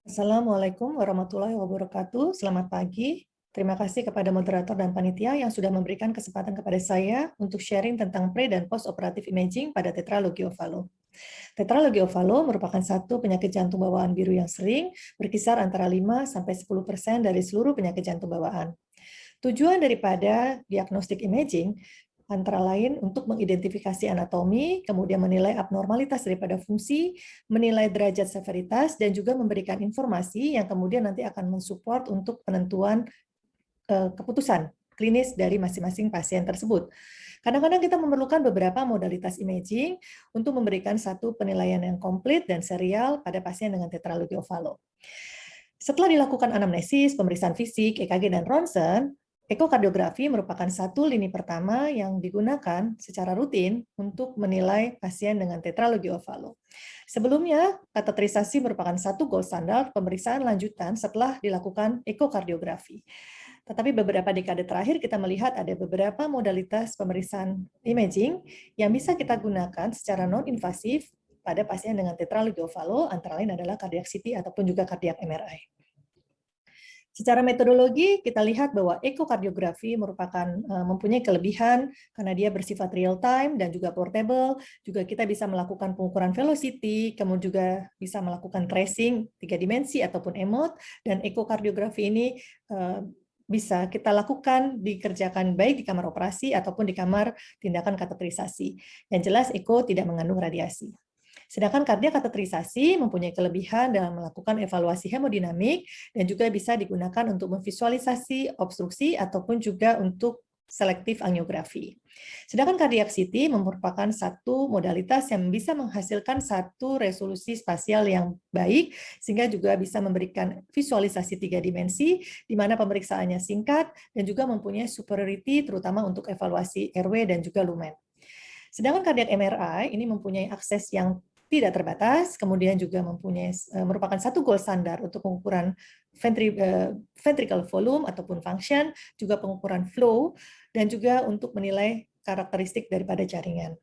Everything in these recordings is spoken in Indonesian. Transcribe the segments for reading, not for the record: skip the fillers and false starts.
Assalamualaikum warahmatullahi wabarakatuh. Selamat pagi. Terima kasih kepada moderator dan panitia yang sudah memberikan kesempatan kepada saya untuk sharing tentang pre dan post operative imaging pada tetralogi ovalo. Tetralogi ovalo merupakan satu penyakit jantung bawaan biru yang sering, berkisar antara 5-10% dari seluruh penyakit jantung bawaan. Tujuan daripada diagnostik imaging antara lain untuk mengidentifikasi anatomi, kemudian menilai abnormalitas daripada fungsi, menilai derajat severitas, dan juga memberikan informasi yang kemudian nanti akan mensupport untuk penentuan keputusan klinis dari masing-masing pasien tersebut. Kadang-kadang kita memerlukan beberapa modalitas imaging untuk memberikan satu penilaian yang komplit dan serial pada pasien dengan tetralogi ovalo. Setelah dilakukan anamnesis, pemeriksaan fisik, EKG, dan ronsen, ekokardiografi merupakan satu lini pertama yang digunakan secara rutin untuk menilai pasien dengan tetralogi ovalo. Sebelumnya, kateterisasi merupakan satu gold standar pemeriksaan lanjutan setelah dilakukan ekokardiografi. Tetapi beberapa dekade terakhir kita melihat ada beberapa modalitas pemeriksaan imaging yang bisa kita gunakan secara non-invasif pada pasien dengan tetralogi ovalo, antara lain adalah cardiac CT ataupun juga cardiac MRI. Secara metodologi, kita lihat bahwa ekokardiografi merupakan mempunyai kelebihan karena dia bersifat real time dan juga portable. Juga kita bisa melakukan pengukuran velocity, kemudian juga bisa melakukan tracing 3 dimensi ataupun EMOT, dan ekokardiografi ini bisa kita lakukan dikerjakan baik di kamar operasi ataupun di kamar tindakan kateterisasi. Yang jelas eko tidak mengandung radiasi. Sedangkan kardiak kateterisasi mempunyai kelebihan dalam melakukan evaluasi hemodinamik dan juga bisa digunakan untuk memvisualisasi obstruksi ataupun juga untuk selektif angiografi. Sedangkan cardiac CT merupakan satu modalitas yang bisa menghasilkan satu resolusi spasial yang baik, sehingga juga bisa memberikan visualisasi 3 dimensi, di mana pemeriksaannya singkat dan juga mempunyai superiority terutama untuk evaluasi RW dan juga lumen. Sedangkan cardiac MRI ini mempunyai akses yang tidak terbatas, kemudian juga merupakan satu gold standar untuk pengukuran ventricle volume ataupun function, juga pengukuran flow, dan juga untuk menilai karakteristik daripada jaringan.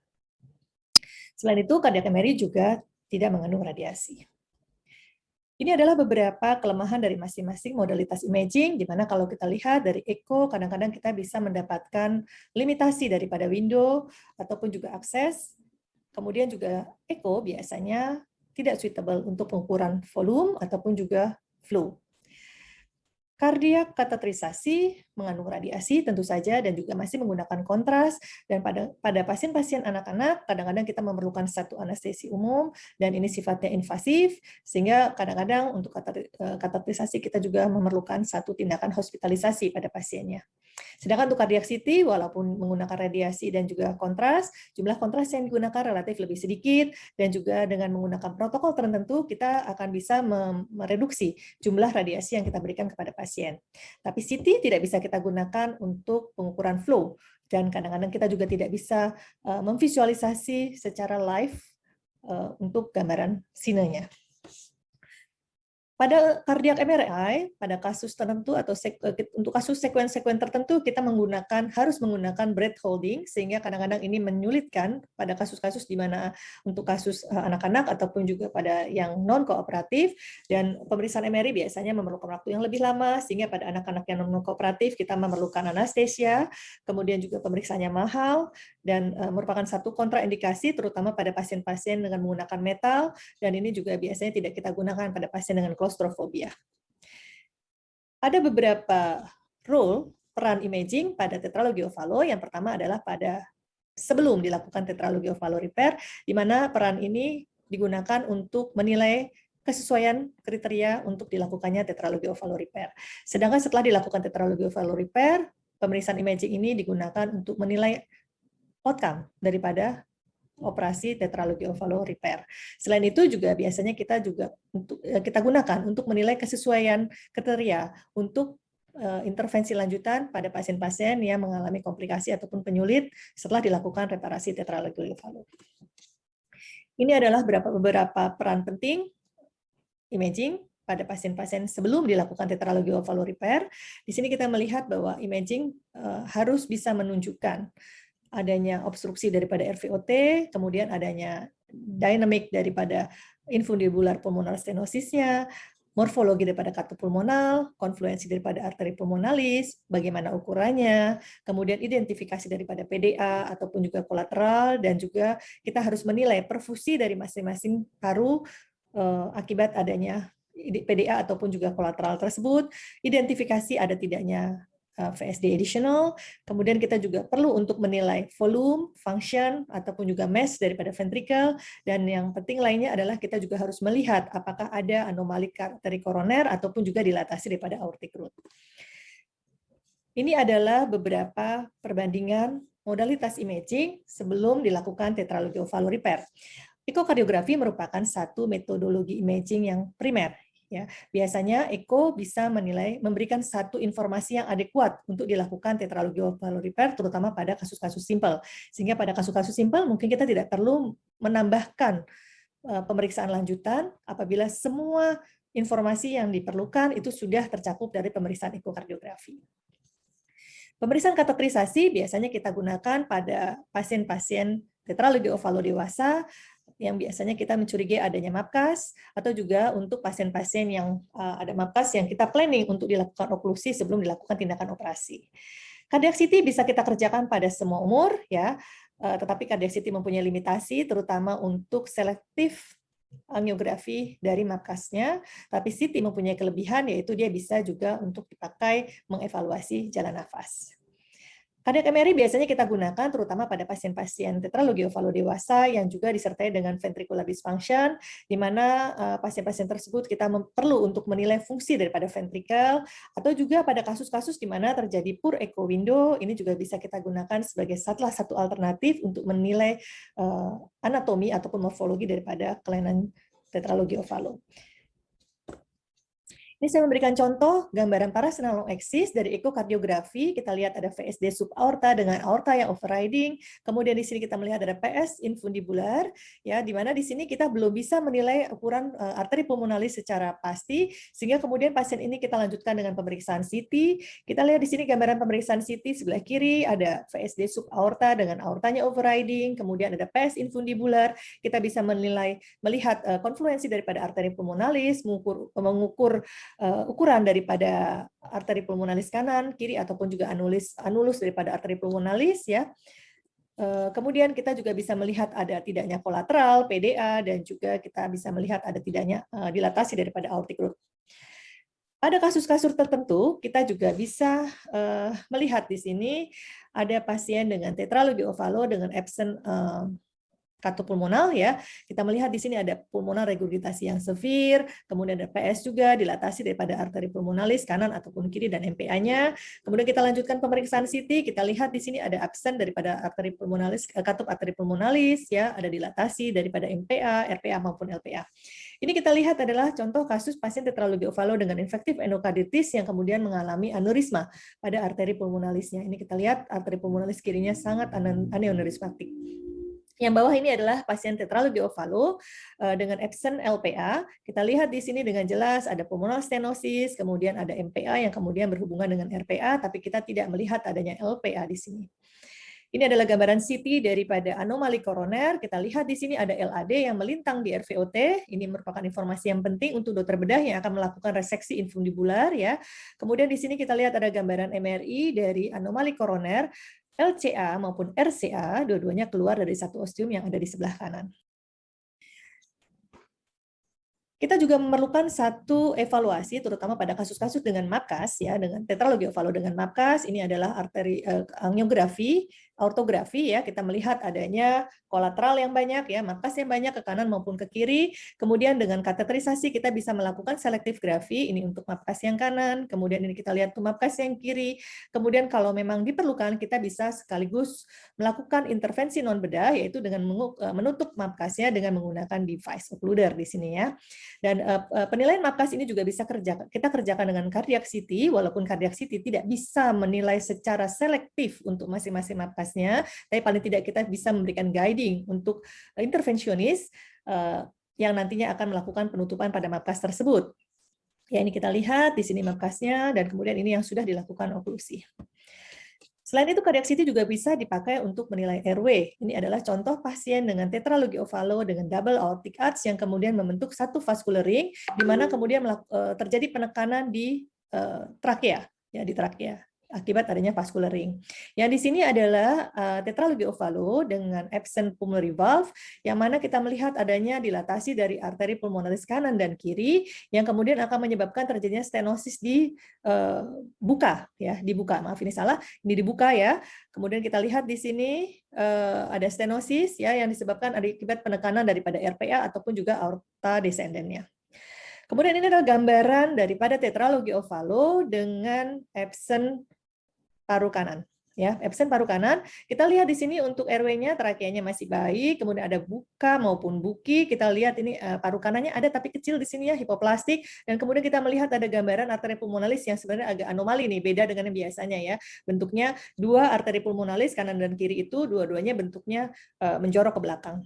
Selain itu, cardiac MRI juga tidak mengandung radiasi. Ini adalah beberapa kelemahan dari masing-masing modalitas imaging, di mana kalau kita lihat dari echo, kadang-kadang kita bisa mendapatkan limitasi daripada window ataupun juga akses. Kemudian juga echo biasanya tidak suitable untuk pengukuran volume ataupun juga flow. Kardiak kateterisasi mengandung radiasi tentu saja dan juga masih menggunakan kontras, dan pada pasien-pasien anak-anak kadang-kadang kita memerlukan satu anestesi umum dan ini sifatnya invasif, sehingga kadang-kadang untuk kateterisasi kita juga memerlukan satu tindakan hospitalisasi pada pasiennya. Sedangkan untuk cardiac CT, walaupun menggunakan radiasi dan juga kontras, jumlah kontras yang digunakan relatif lebih sedikit, dan juga dengan menggunakan protokol tertentu, kita akan bisa mereduksi jumlah radiasi yang kita berikan kepada pasien. Tapi CT tidak bisa kita gunakan untuk pengukuran flow, dan kadang-kadang kita juga tidak bisa memvisualisasi secara live untuk gambaran sinenya. Pada cardiac MRI, pada kasus tertentu atau untuk kasus sekuen-sekuen tertentu kita harus menggunakan breath holding, sehingga kadang-kadang ini menyulitkan pada kasus-kasus di mana untuk kasus anak-anak ataupun juga pada yang non kooperatif, dan pemeriksaan MRI biasanya memerlukan waktu yang lebih lama, sehingga pada anak-anak yang non kooperatif kita memerlukan anestesia, kemudian juga pemeriksaannya mahal dan merupakan satu kontraindikasi terutama pada pasien-pasien dengan menggunakan metal, dan ini juga biasanya tidak kita gunakan pada pasien dengan klaustrofobia. Ada beberapa peran imaging pada tetralogi ovalo. Yang pertama adalah pada sebelum dilakukan tetralogi ovalo repair, di mana peran ini digunakan untuk menilai kesesuaian kriteria untuk dilakukannya tetralogi ovalo repair. Sedangkan setelah dilakukan tetralogi ovalo repair, pemeriksaan imaging ini digunakan untuk menilai outcome daripada operasi tetralogi ovalo repair. Selain itu juga biasanya kita gunakan untuk menilai kesesuaian kriteria untuk intervensi lanjutan pada pasien-pasien yang mengalami komplikasi ataupun penyulit setelah dilakukan reparasi tetralogi ovalo. Ini adalah beberapa peran penting imaging pada pasien-pasien sebelum dilakukan tetralogi ovalo repair. Di sini kita melihat bahwa imaging harus bisa menunjukkan adanya obstruksi daripada RVOT, kemudian adanya dynamic daripada infundibular pulmonar stenosisnya, morfologi daripada katup pulmonal, konfluensi daripada arteri pulmonalis, bagaimana ukurannya, kemudian identifikasi daripada PDA ataupun juga kolateral, dan juga kita harus menilai perfusi dari masing-masing paru akibat adanya PDA ataupun juga kolateral tersebut, identifikasi ada tidaknya VSD additional, kemudian kita juga perlu untuk menilai volume, function, ataupun juga mass daripada ventricle, dan yang penting lainnya adalah kita juga harus melihat apakah ada anomali arteri koroner ataupun juga dilatasi daripada aortic root. Ini adalah beberapa perbandingan modalitas imaging sebelum dilakukan tetralogy-ovallo repair. Ekokardiografi merupakan satu metodologi imaging yang primer. Ya, biasanya eko bisa memberikan satu informasi yang adekuat untuk dilakukan tetralogy-ovallo repair, terutama pada kasus-kasus simpel. Sehingga pada kasus-kasus simpel mungkin kita tidak perlu menambahkan pemeriksaan lanjutan apabila semua informasi yang diperlukan itu sudah tercakup dari pemeriksaan ekokardiografi. Pemeriksaan kateterisasi biasanya kita gunakan pada pasien-pasien tetralogy-ovallo dewasa yang biasanya kita mencurigai adanya MAPKAS, atau juga untuk pasien-pasien yang ada MAPKAS yang kita planning untuk dilakukan oklusi sebelum dilakukan tindakan operasi. Cardiac CT bisa kita kerjakan pada semua umur, ya, tetapi cardiac CT mempunyai limitasi, terutama untuk selektif angiografi dari MAPKAS-nya, tapi CT mempunyai kelebihan, yaitu dia bisa juga untuk dipakai mengevaluasi jalan nafas. Cardiac MRI biasanya kita gunakan terutama pada pasien-pasien tetralogy-ovallo dewasa yang juga disertai dengan ventricular dysfunction, di mana pasien-pasien tersebut kita perlu untuk menilai fungsi daripada ventricle, atau juga pada kasus-kasus di mana terjadi poor echo window, ini juga bisa kita gunakan sebagai salah satu alternatif untuk menilai anatomi ataupun morfologi daripada kelainan tetralogy-ovallo. Ini saya memberikan contoh gambaran parasenal long axis dari ekokardiografi. Kita lihat ada VSD subaorta dengan aorta yang overriding. Kemudian di sini kita melihat ada PS infundibular, ya, di mana di sini kita belum bisa menilai ukuran arteri pulmonalis secara pasti, sehingga kemudian pasien ini kita lanjutkan dengan pemeriksaan CT. Kita lihat di sini gambaran pemeriksaan CT sebelah kiri ada VSD subaorta dengan aortanya overriding, kemudian ada PS infundibular. Kita bisa melihat konfluensi daripada arteri pulmonalis, mengukur ukuran daripada arteri pulmonalis kanan, kiri, ataupun juga anulus daripada arteri pulmonalis, ya. Kemudian kita juga bisa melihat ada tidaknya kolateral, PDA, dan juga kita bisa melihat ada tidaknya dilatasi daripada aortic root. Pada kasus-kasus tertentu, kita juga bisa melihat di sini ada pasien dengan tetralogy-ovallo dengan absent katup pulmonal, ya. Kita melihat di sini ada pulmonar regurgitasi yang severe, kemudian ada PS juga, dilatasi daripada arteri pulmonalis kanan ataupun kiri dan MPA-nya. Kemudian kita lanjutkan pemeriksaan CT, kita lihat di sini ada absen daripada arteri pulmonalis, katup arteri pulmonalis, ya, ada dilatasi daripada MPA, RPA maupun LPA. Ini kita lihat adalah contoh kasus pasien tetralogy-ovallo dengan infektif endokarditis yang kemudian mengalami aneurisma pada arteri pulmonalisnya. Ini kita lihat arteri pulmonalis kirinya sangat aneurismatik. Yang bawah ini adalah pasien tetralogy-ovallo dengan absent LPA. Kita lihat di sini dengan jelas ada pulmonal stenosis, kemudian ada MPA yang kemudian berhubungan dengan RPA, tapi kita tidak melihat adanya LPA di sini. Ini adalah gambaran CT daripada anomali koroner. Kita lihat di sini ada LAD yang melintang di RVOT. Ini merupakan informasi yang penting untuk dokter bedah yang akan melakukan reseksi infundibular, ya. Kemudian di sini kita lihat ada gambaran MRI dari anomali koroner. LCA maupun RCA, dua-duanya keluar dari satu ostium yang ada di sebelah kanan. Kita juga memerlukan satu evaluasi, terutama pada kasus-kasus dengan MAPKAS, ya, dengan tetralogy-ovallo dengan MAPKAS. Ini adalah arteri angiografi, ortografi, ya, kita melihat adanya kolateral yang banyak, ya, MAPKAS yang banyak ke kanan maupun ke kiri. Kemudian dengan kateterisasi kita bisa melakukan selektif grafi, ini untuk MAPKAS yang kanan, kemudian ini kita lihat untuk MAPKAS yang kiri. Kemudian kalau memang diperlukan kita bisa sekaligus melakukan intervensi non bedah, yaitu dengan menutup MAPKAS-nya dengan menggunakan device occluder di sini, ya. Dan penilaian MAPKAS ini juga bisa kita kerjakan dengan cardiac CT, walaupun cardiac CT tidak bisa menilai secara selektif untuk masing-masing MAPKAS-nya, tapi paling tidak kita bisa memberikan guiding untuk intervensionis yang nantinya akan melakukan penutupan pada MAPKAS tersebut. Ya, ini kita lihat di sini MAPKAS-nya, dan kemudian ini yang sudah dilakukan oklusi. Selain itu, cardiac CT juga bisa dipakai untuk menilai airway. Ini adalah contoh pasien dengan tetralogy ovalo dengan double aortic arch yang kemudian membentuk satu vascular ring, di mana kemudian terjadi penekanan di trakea, ya di trakea akibat adanya vascular ring. Yang di sini adalah tetralogy ovalo dengan absent pulmonary valve, yang mana kita melihat adanya dilatasi dari arteri pulmonalis kanan dan kiri, yang kemudian akan menyebabkan terjadinya stenosis di dibuka. Maaf ini salah, ini dibuka ya. Kemudian kita lihat di sini ada stenosis ya yang disebabkan akibat penekanan daripada RPA ataupun juga aorta descendennya. Kemudian ini adalah gambaran daripada tetralogy ovalo dengan absent paru kanan. Ya, absen paru kanan. Kita lihat di sini untuk airway-nya, trakeanya masih baik, kemudian ada buka maupun buki. Kita lihat ini paru kanannya ada tapi kecil di sini ya, hipoplastik. Dan kemudian kita melihat ada gambaran arteri pulmonalis yang sebenarnya agak anomali nih, beda dengan yang biasanya ya. Bentuknya dua arteri pulmonalis kanan dan kiri itu dua-duanya bentuknya menjorok ke belakang.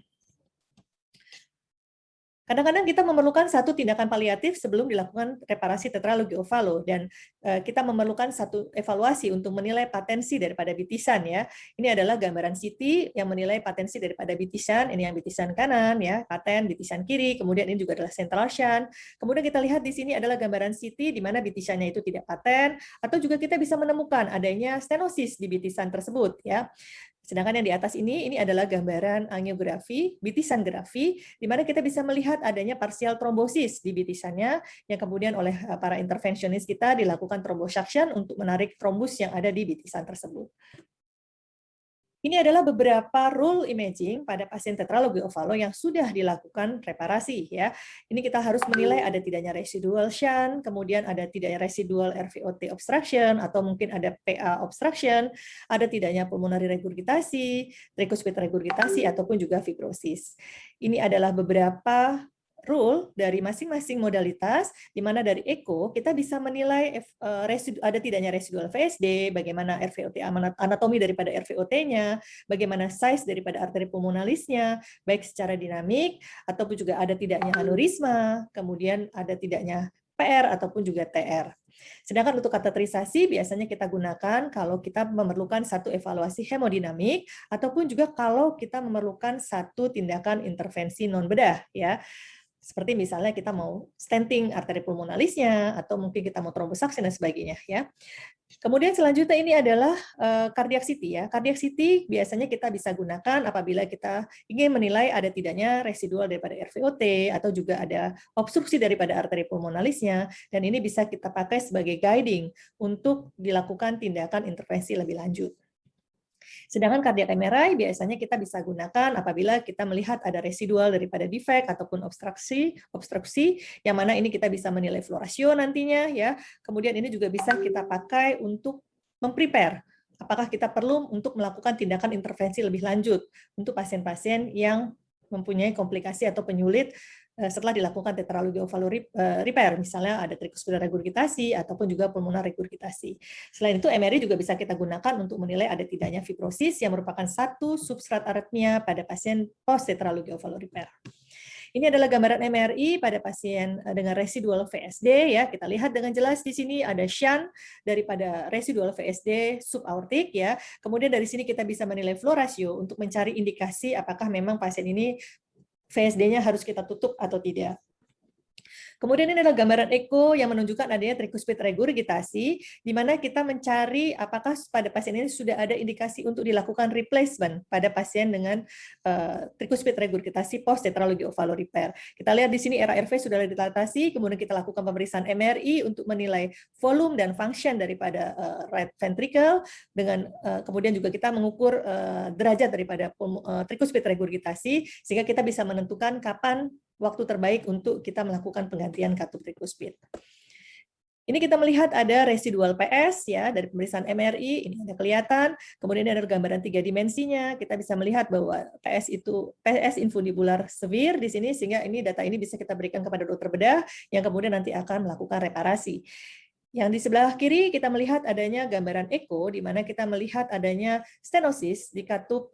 Kadang-kadang kita memerlukan satu tindakan paliatif sebelum dilakukan reparasi tetralogy ovalo, dan kita memerlukan satu evaluasi untuk menilai patensi daripada bitisan ya. Ini adalah gambaran CT yang menilai patensi daripada bitisan. Ini yang bitisan kanan ya, paten, bitisan kiri, kemudian ini juga adalah central shunt. Kemudian kita lihat di sini adalah gambaran CT di mana bitisannya itu tidak paten, atau juga kita bisa menemukan adanya stenosis di bitisan tersebut ya. Sedangkan yang di atas ini adalah gambaran angiografi, bitisan grafi, di mana kita bisa melihat adanya parsial trombosis di bitisannya, yang kemudian oleh para intervensionis kita dilakukan thrombosuction untuk menarik trombus yang ada di bitisan tersebut. Ini adalah beberapa rule imaging pada pasien tetralogy ovalo yang sudah dilakukan reparasi ya. Ini kita harus menilai ada tidaknya residual shunt, kemudian ada tidaknya residual RVOT obstruction atau mungkin ada PA obstruction, ada tidaknya pulmonary regurgitasi, tricuspid regurgitasi ataupun juga fibrosis. Ini adalah beberapa rule dari masing-masing modalitas, di mana dari echo kita bisa menilai ada tidaknya residual VSD, bagaimana RVOT, anatomi daripada RVOT-nya, bagaimana size daripada arteri pulmonalisnya, baik secara dinamik ataupun juga ada tidaknya aneurisma, kemudian ada tidaknya PR ataupun juga TR. Sedangkan untuk kateterisasi biasanya kita gunakan kalau kita memerlukan satu evaluasi hemodinamik ataupun juga kalau kita memerlukan satu tindakan intervensi non bedah ya. Seperti misalnya kita mau stenting arteri pulmonalisnya, atau mungkin kita mau thrombosuction dan sebagainya. Ya. Kemudian selanjutnya ini adalah cardiac CT. Ya. Cardiac CT biasanya kita bisa gunakan apabila kita ingin menilai ada tidaknya residual daripada RVOT, atau juga ada obstruksi daripada arteri pulmonalisnya, dan ini bisa kita pakai sebagai guiding untuk dilakukan tindakan intervensi lebih lanjut. Sedangkan cardiac MRI biasanya kita bisa gunakan apabila kita melihat ada residual daripada defect ataupun obstruksi yang mana ini kita bisa menilai flow ratio nantinya ya. Kemudian ini juga bisa kita pakai untuk memprepare apakah kita perlu untuk melakukan tindakan intervensi lebih lanjut untuk pasien-pasien yang mempunyai komplikasi atau penyulit setelah dilakukan tetralogy ovalo repair, misalnya ada tricuspid regurgitasi ataupun juga pulmonar regurgitasi. Selain itu, MRI juga bisa kita gunakan untuk menilai ada tidaknya fibrosis yang merupakan satu substrat aritmia pada pasien post tetralogy ovalo repair. Ini adalah gambaran MRI pada pasien dengan residual VSD ya. Kita lihat dengan jelas di sini ada shunt daripada residual VSD subaortik ya. Kemudian dari sini kita bisa menilai flow ratio untuk mencari indikasi apakah memang pasien ini VSD-nya harus kita tutup atau tidak. Kemudian ini adalah gambaran echo yang menunjukkan adanya tricuspid regurgitasi, di mana kita mencari apakah pada pasien ini sudah ada indikasi untuk dilakukan replacement pada pasien dengan tricuspid regurgitasi post tetralogy ovalo repair. Kita lihat di sini RARV sudah dilatasi, kemudian kita lakukan pemeriksaan MRI untuk menilai volume dan function daripada right ventricle, dengan kemudian juga kita mengukur derajat daripada tricuspid regurgitasi, sehingga kita bisa menentukan kapan waktu terbaik untuk kita melakukan penggantian katup tricuspid. Ini kita melihat ada residual PS ya dari pemeriksaan MRI, ini ada kelihatan. Kemudian ada gambaran 3 dimensinya. Kita bisa melihat bahwa PS infundibular severe di sini, sehingga ini data ini bisa kita berikan kepada dokter bedah yang kemudian nanti akan melakukan reparasi. Yang di sebelah kiri kita melihat adanya gambaran echo di mana kita melihat adanya stenosis di katup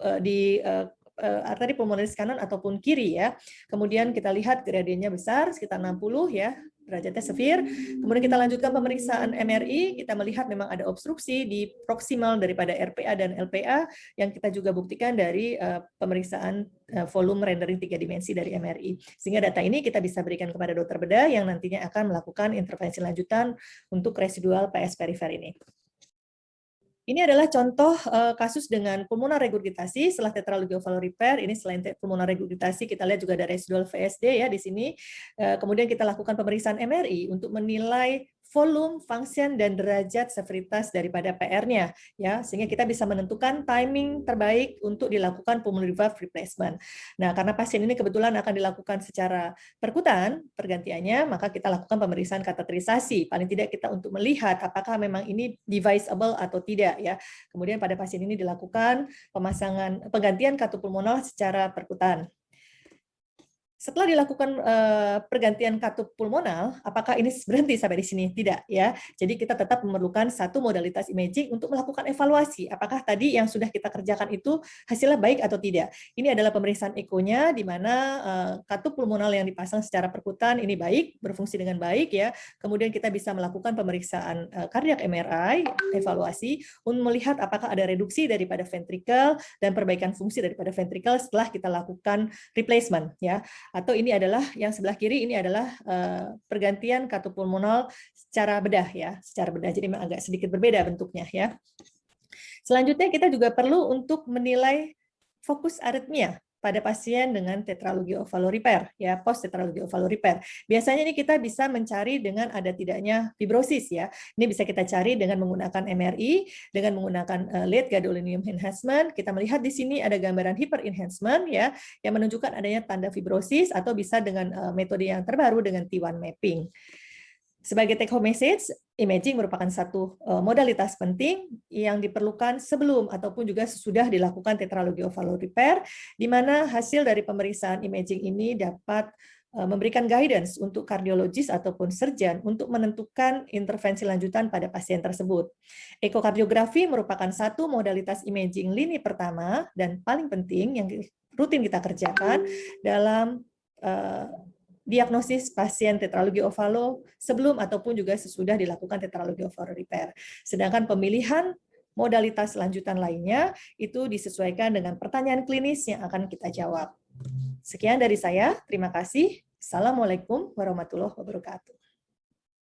arteri pulmonalis kanan ataupun kiri ya. Kemudian kita lihat gradiennya besar sekitar 60 ya. derajatnya severe. Kemudian kita lanjutkan pemeriksaan MRI, kita melihat memang ada obstruksi di proksimal daripada RPA dan LPA yang kita juga buktikan dari pemeriksaan volume rendering 3 dimensi dari MRI. Sehingga data ini kita bisa berikan kepada dokter bedah yang nantinya akan melakukan intervensi lanjutan untuk residual PS perifer ini. Ini adalah contoh kasus dengan pulmonar regurgitasi setelah tetralogy repair. Ini selain pulmonar regurgitasi, kita lihat juga ada residual VSD ya di sini. Kemudian kita lakukan pemeriksaan MRI untuk menilai volume, function, dan derajat severitas daripada PR-nya, ya, sehingga kita bisa menentukan timing terbaik untuk dilakukan pulmonary valve replacement. Nah, karena pasien ini kebetulan akan dilakukan secara perkutan pergantiannya, maka kita lakukan pemeriksaan kateterisasi. Paling tidak kita untuk melihat apakah memang ini deviceable atau tidak, ya. Kemudian pada pasien ini dilakukan penggantian katup pulmonal secara perkutan. Setelah dilakukan pergantian katup pulmonal, apakah ini berhenti sampai di sini? Tidak, ya. Jadi kita tetap memerlukan satu modalitas imaging untuk melakukan evaluasi. Apakah tadi yang sudah kita kerjakan itu hasilnya baik atau tidak? Ini adalah pemeriksaan ekonya, di mana katup pulmonal yang dipasang secara perkutan ini baik, berfungsi dengan baik, ya. Kemudian kita bisa melakukan pemeriksaan cardiac MRI, evaluasi, untuk melihat apakah ada reduksi daripada ventricle dan perbaikan fungsi daripada ventricle setelah kita lakukan replacement, ya. Atau ini adalah yang sebelah kiri, ini adalah pergantian katup pulmonal secara bedah, ya, secara bedah. Jadi agak sedikit berbeda bentuknya, ya. Selanjutnya kita juga perlu untuk menilai fokus aritmia pada pasien dengan tetralogy of Fallot repair, ya, post tetralogy of Fallot repair. Biasanya ini kita bisa mencari dengan ada tidaknya fibrosis, ya. Ini bisa kita cari dengan menggunakan MRI, dengan menggunakan late gadolinium enhancement. Kita melihat di sini ada gambaran hyper enhancement, ya, yang menunjukkan adanya tanda fibrosis, atau bisa dengan metode yang terbaru dengan T1 mapping. Sebagai take home message, imaging merupakan satu modalitas penting yang diperlukan sebelum ataupun juga sesudah dilakukan tetralogy of Fallot repair, di mana hasil dari pemeriksaan imaging ini dapat memberikan guidance untuk kardiologis ataupun surgeon untuk menentukan intervensi lanjutan pada pasien tersebut. Ekokardiografi merupakan satu modalitas imaging lini pertama dan paling penting yang rutin kita kerjakan dalam diagnosis pasien tetralogy of Fallot sebelum ataupun juga sesudah dilakukan tetralogy of Fallot repair. Sedangkan pemilihan modalitas lanjutan lainnya itu disesuaikan dengan pertanyaan klinis yang akan kita jawab. Sekian dari saya, terima kasih. Assalamualaikum warahmatullahi wabarakatuh.